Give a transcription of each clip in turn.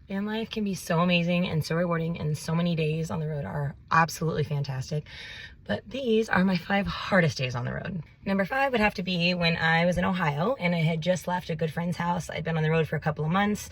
Van life can be so amazing and so rewarding, and so many days on the road are absolutely fantastic. But these are my 5 hardest days on the road. Number 5 would have to be when I was in Ohio and I had just left a good friend's house. I'd been on the road for a couple of months.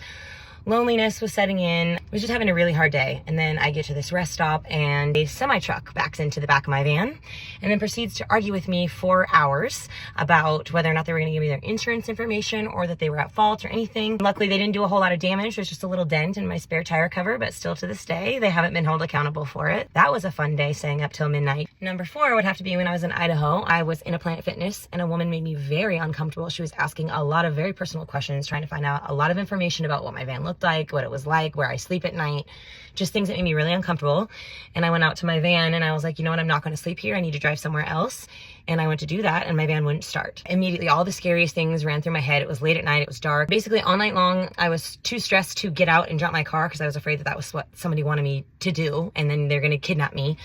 Loneliness was setting in. I was just having a really hard day. And then I get to this rest stop and a semi-truck backs into the back of my van and then proceeds to argue with me for hours about whether or not they were going to give me their insurance information or that they were at fault or anything. Luckily, they didn't do a whole lot of damage. There's just a little dent in my spare tire cover, but still to this day, they haven't been held accountable for it. That was a fun day, staying up till midnight. Number 4 would have to be when I was in Idaho. I was in a Planet Fitness and a woman made me very uncomfortable. She was asking a lot of very personal questions, trying to find out a lot of information about what my van looked like, what it was like, where I sleep at night, just things that made me really uncomfortable. And I went out to my van and I was like, you know what, I'm not going to sleep here. I need to drive somewhere else. And I went to do that and my van wouldn't start. Immediately, all the scariest things ran through my head. It was late at night, it was dark. Basically, all night long, I was too stressed to get out and jump my car because I was afraid that that was what somebody wanted me to do and then they're going to kidnap me,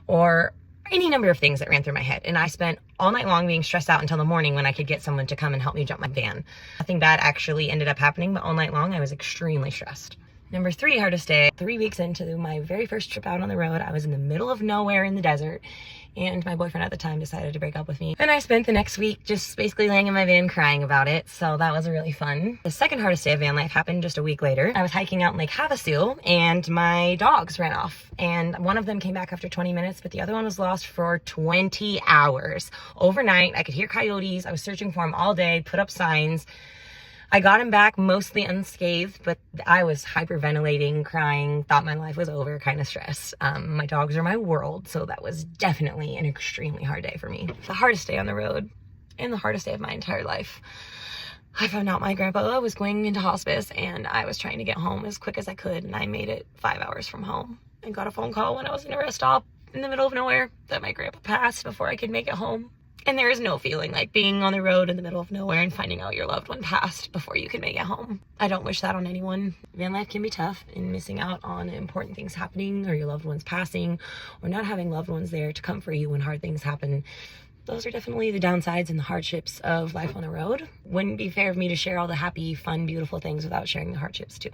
or any number of things that ran through my head. And I spent all night long being stressed out until the morning when I could get someone to come and help me jump my van. Nothing bad actually ended up happening, but all night long I was extremely stressed. Number 3 hardest day, 3 weeks into my very first trip out on the road, I was in the middle of nowhere in the desert, and my boyfriend at the time decided to break up with me. And I spent the next week just basically laying in my van crying about it, so that was really fun. The second hardest day of van life happened just a week later. I was hiking out in Lake Havasu, and my dogs ran off. And one of them came back after 20 minutes, but the other one was lost for 20 hours. Overnight, I could hear coyotes. I was searching for him all day, put up signs. I got him back mostly unscathed, but I was hyperventilating, crying, thought my life was over, kind of stressed. My dogs are my world, so that was definitely an extremely hard day for me. The hardest day on the road and the hardest day of my entire life. I found out my grandpa was going into hospice and I was trying to get home as quick as I could, and I made it 5 hours from home and got a phone call when I was in a rest stop in the middle of nowhere that my grandpa passed before I could make it home. And there is no feeling like being on the road in the middle of nowhere and finding out your loved one passed before you can make it home. I don't wish that on anyone. Van life can be tough, and missing out on important things happening, or your loved ones passing, or not having loved ones there to comfort you when hard things happen. Those are definitely the downsides and the hardships of life on the road. Wouldn't be fair of me to share all the happy, fun, beautiful things without sharing the hardships too.